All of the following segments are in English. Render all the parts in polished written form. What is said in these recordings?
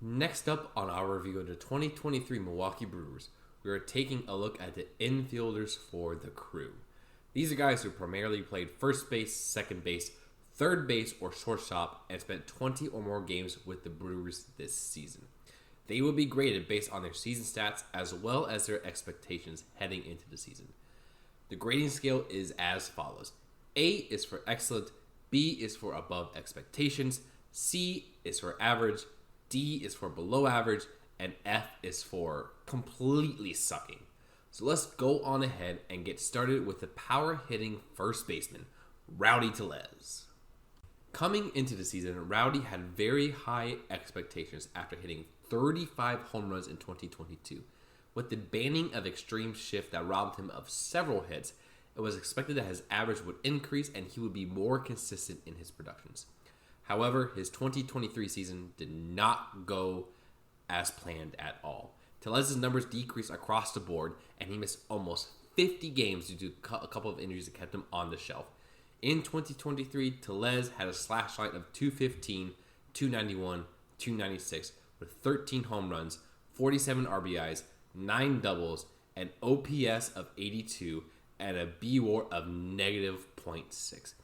Next up on our review of the 2023 Milwaukee Brewers, we are taking a look at the infielders for the crew. These are guys who primarily played first base, second base, third base, or shortstop and spent 20 or more games with the Brewers this season. They will be graded based on their season stats as well as their expectations heading into the season. The grading scale is as follows. A is for excellent, B is for above expectations, C is for average, D is for below average, and F is for completely sucking. So let's go on ahead and get started with the power-hitting first baseman, Rowdy Tellez. Coming into the season, Rowdy had very high expectations after hitting 35 home runs in 2022. With the banning of extreme shift that robbed him of several hits, it was expected that his average would increase and he would be more consistent in his productions. However, his 2023 season did not go as planned at all. Tellez's numbers decreased across the board, and he missed almost 50 games due to a couple of injuries that kept him on the shelf. In 2023, Tellez had a slash line of 215, 291, 296 with 13 home runs, 47 RBIs, 9 doubles, an OPS of 82, and a B-WAR of negative .6.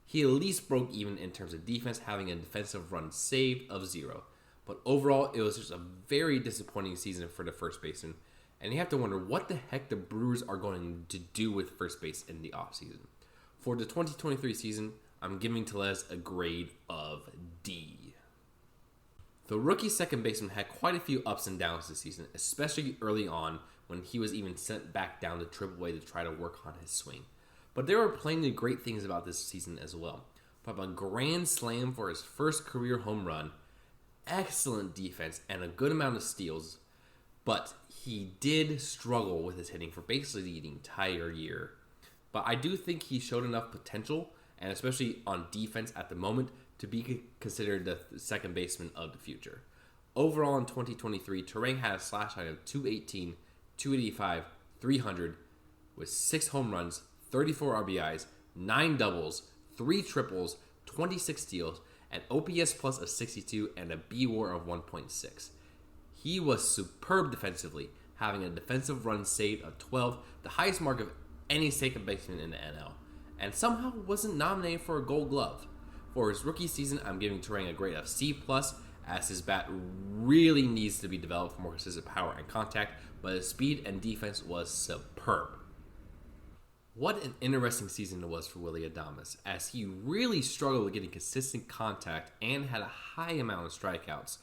He at least broke even in terms of defense, having a defensive run saved of 0. But overall, it was just a very disappointing season for the first baseman, and you have to wonder what the heck the Brewers are going to do with first base in the offseason. For the 2023 season, I'm giving Tellez a grade of D. The rookie second baseman had quite a few ups and downs this season, especially early on when he was even sent back down to AAA to try to work on his swing. But there were plenty of great things about this season as well. From a grand slam for his first career home run, excellent defense, and a good amount of steals, but he did struggle with his hitting for basically the entire year. But I do think he showed enough potential, and especially on defense at the moment, to be considered the second baseman of the future. Overall in 2023, Terang had a slash line of 218, 285, 300 with 6 home runs, 34 RBIs, 9 doubles, 3 triples, 26 steals, an OPS plus of 62, and a B-WAR of 1.6. He was superb defensively, having a defensive run saved of 12, the highest mark of any second baseman in the NL, and somehow wasn't nominated for a Gold Glove. For his rookie season, I'm giving Terang a grade of C+, as his bat really needs to be developed for more consistent power and contact, but his speed and defense was superb. What an interesting season it was for Willy Adames, as he really struggled with getting consistent contact and had a high amount of strikeouts,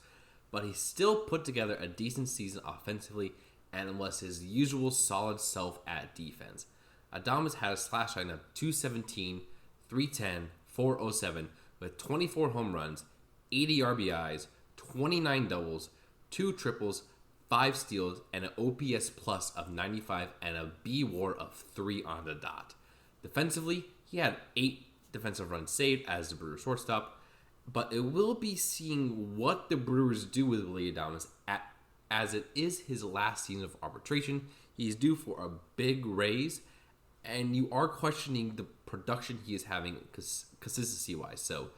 but he still put together a decent season offensively and was his usual solid self at defense. Adames had a slash line of 217, 310, 407 with 24 home runs, 80 RBIs, 29 doubles, 2 triples, 5 steals, and an OPS plus of 95 and a B-WAR of 3 on the dot. Defensively, he had 8 defensive runs saved as the Brewers shortstop, but it will be seeing what the Brewers do with Willy Adames as it is his last season of arbitration. He's due for a big raise, and you are questioning the production he is having consistency-wise. So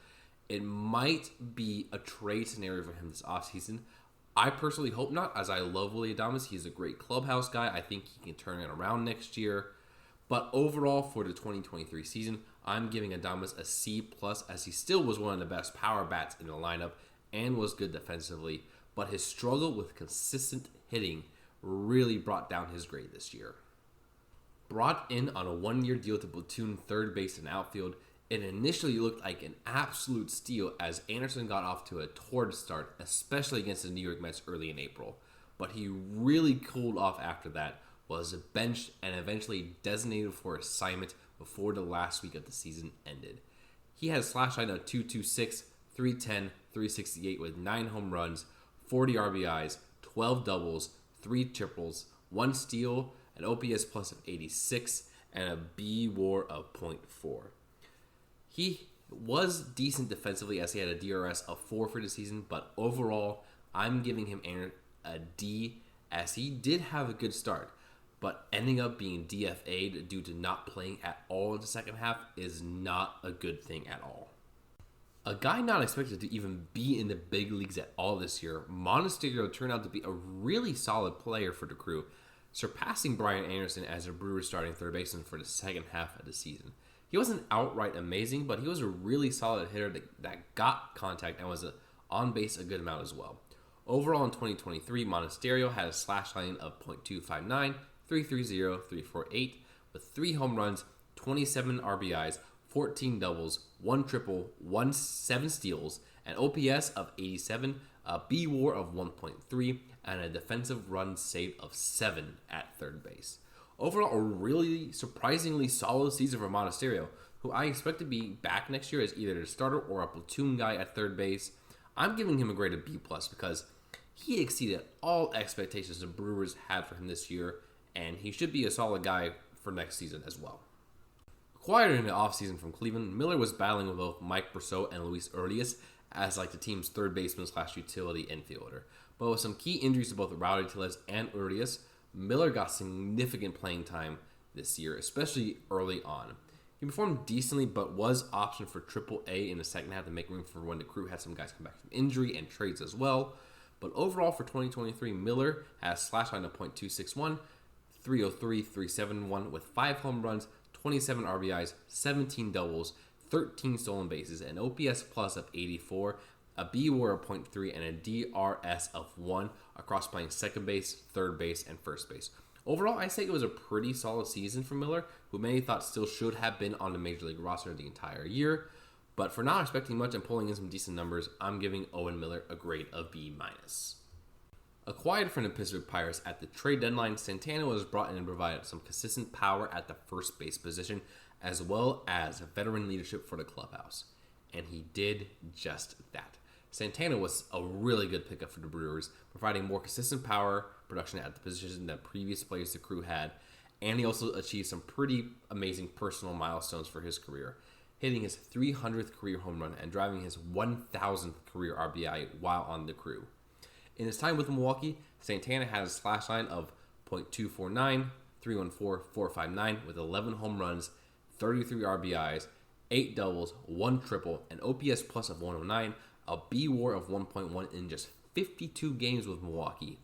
it might be a trade scenario for him this offseason. I personally hope not, as I love Willy Adames. He's a great clubhouse guy. I think he can turn it around next year. But overall, for the 2023 season, I'm giving Adames a C+, as he still was one of the best power bats in the lineup and was good defensively. But his struggle with consistent hitting really brought down his grade this year. Brought in on a 1-year deal to platoon third base and outfield, it initially looked like an absolute steal as Anderson got off to a torrid start, especially against the New York Mets early in April. But he really cooled off after that, was benched, and eventually designated for assignment before the last week of the season ended. He had a slash line of 226, 310, 368 with 9 home runs, 40 RBIs, 12 doubles, 3 triples, 1 steal, an OPS plus of 86, and a B-WAR of .4. He was decent defensively as he had a DRS of 4 for the season, but overall, I'm giving him a D as he did have a good start, but ending up being DFA'd due to not playing at all in the second half is not a good thing at all. A guy not expected to even be in the big leagues at all this year, Monasterio turned out to be a really solid player for the Crew, surpassing Brian Anderson as a Brewers starting third baseman for the second half of the season. He wasn't outright amazing, but he was a really solid hitter that got contact and was on base a good amount as well. Overall in 2023, Monasterio had a slash line of .259, 330, 348, with 3 home runs, 27 RBIs, 14 doubles, 1 triple, 7 steals, an OPS of 87, a B WAR of 1.3, and a defensive run saved of 7 at third base. Overall, a really surprisingly solid season for Monasterio, who I expect to be back next year as either the starter or a platoon guy at third base. I'm giving him a grade of B+ because he exceeded all expectations the Brewers had for him this year, and he should be a solid guy for next season as well. Acquired in the offseason from Cleveland, Miller was battling with both Mike Brosseau and Luis Urias as the team's third baseman / utility infielder. But with some key injuries to both Rowdy Tellez and Urias, Miller got significant playing time this year, especially early on. He performed decently, but was optioned for AAA in the second half to make room for when the Crew had some guys come back from injury and trades as well. But overall for 2023, Miller has slash line of .261, 303, 371 with 5 home runs, 27 RBIs, 17 doubles, 13 stolen bases, an OPS plus of 84, a B WAR of 0.3, and a DRS of 1 across playing second base, third base, and first base. Overall, I say it was a pretty solid season for Miller, who many thought still should have been on the Major League roster the entire year. But for not expecting much and pulling in some decent numbers, I'm giving Owen Miller a grade of B-. Acquired from the Pittsburgh Pirates at the trade deadline, Santana was brought in and provided some consistent power at the first base position, as well as veteran leadership for the clubhouse. And he did just that. Santana was a really good pickup for the Brewers, providing more consistent power production at the position than previous players the Crew had, and he also achieved some pretty amazing personal milestones for his career, hitting his 300th career home run and driving his 1,000th career RBI while on the Crew. In his time with Milwaukee, Santana had a slash line of .249, 314, 459 with 11 home runs, 33 RBIs, 8 doubles, 1 triple, an OPS plus of 109, a B WAR of 1.1 in just 52 games with Milwaukee,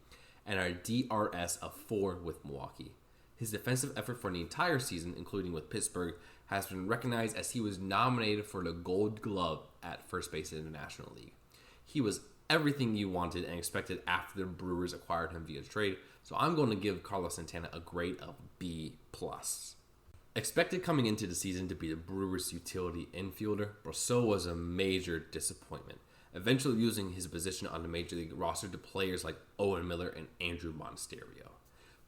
and a DRS of 4 with Milwaukee. His defensive effort for the entire season, including with Pittsburgh, has been recognized as he was nominated for the Gold Glove at first base in the National League. He was everything you wanted and expected after the Brewers acquired him via trade, so I'm going to give Carlos Santana a grade of B+. Expected coming into the season to be the Brewers' utility infielder, Brosseau was a major disappointment, eventually losing his position on the Major League roster to players like Owen Miller and Andrew Monasterio.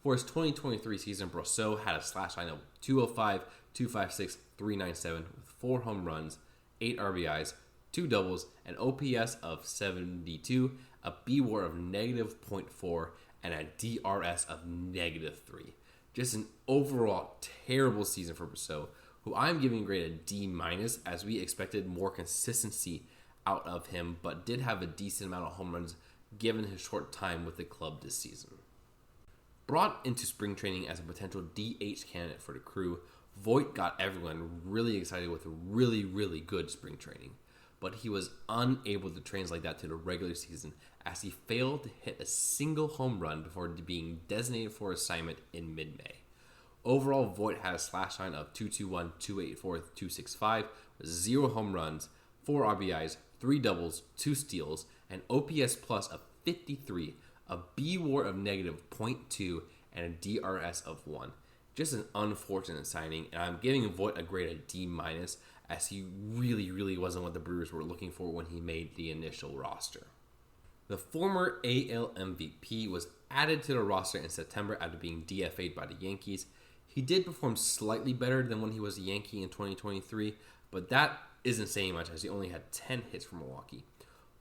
For his 2023 season, Brosseau had a slash line of .205, .256, .397 with 4 home runs, 8 RBIs, 2 doubles, an OPS of 72, a B WAR of -0.4, and a DRS of -3. Just an overall terrible season for Brosseau, who I'm giving a grade of D- as we expected more consistency out of him, but did have a decent amount of home runs given his short time with the club this season. Brought into spring training as a potential DH candidate for the Crew, Voit got everyone really excited with a really, really good spring training. But he was unable to translate that to the regular season as he failed to hit a single home run before being designated for assignment in mid-May. Overall, Voit had a slash line of .221, .284, .265 with 0 home runs, 4 RBIs, 3 doubles, 2 steals, an OPS plus of 53, a B WAR of -0.2, and a DRS of 1. Just an unfortunate signing, and I'm giving Voit a grade of D-, as he really, really wasn't what the Brewers were looking for when he made the initial roster. The former AL MVP was added to the roster in September after being DFA'd by the Yankees. He did perform slightly better than when he was a Yankee in 2023, but that isn't saying much as he only had 10 hits for Milwaukee.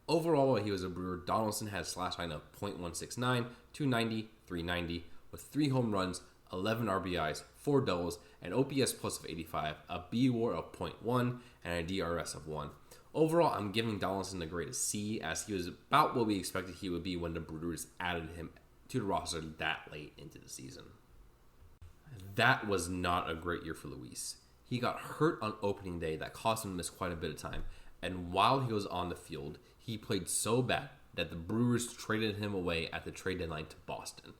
Overall, while he was a Brewer, Donaldson had a slash line of .169, 290, 390 with 3 home runs, 11 RBIs, 4 doubles, an OPS plus of 85, a B WAR of 0.1, and a DRS of 1. Overall, I'm giving Donaldson a grade of C, as he was about what we expected he would be when the Brewers added him to the roster that late into the season. That was not a great year for Luis. He got hurt on opening day that caused him to miss quite a bit of time, And while he was on the field, he played so bad that the Brewers traded him away at the trade deadline to Boston.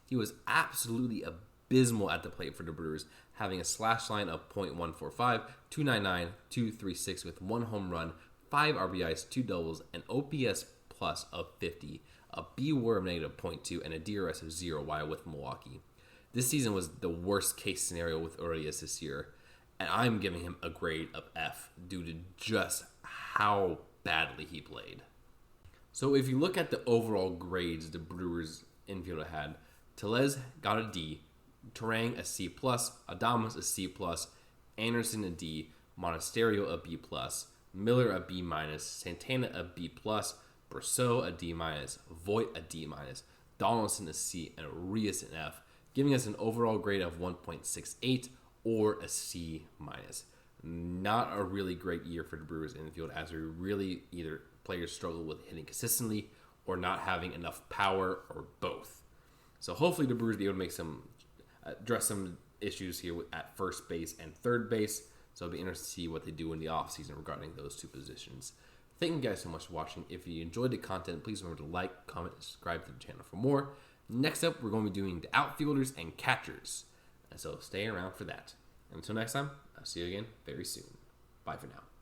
He was absolutely abysmal at the plate for the Brewers, having a slash line of .145, 299, 236 with 1 home run, 5 RBIs, 2 doubles, an OPS plus of 50, a B-WAR of -0.2, and a DRS of 0 while with Milwaukee. This season was the worst case scenario with Urias this year, and I'm giving him a grade of F due to just how badly he played. So if you look at the overall grades the Brewers infielder had, Tellez got a D, Terang a C+, Adames a C+, Anderson a D, Monasterio a B+, Miller a B-, Santana a B+, Brosseau a D-, Voit a D-, Donaldson a C, and Urias an F, giving us an overall grade of 1.68 or a C-. Not a really great year for the Brewers infield, as we really either players struggle with hitting consistently or not having enough power, or both. So hopefully the Brewers be able to address some issues here at first base and third base. So it'll be interesting to see what they do in the offseason regarding those two positions. Thank you guys so much for watching. If you enjoyed the content, please remember to like, comment, and subscribe to the channel for more. Next up, we're going to be doing the outfielders and catchers. And so stay around for that. Until next time, I'll see you again very soon. Bye for now.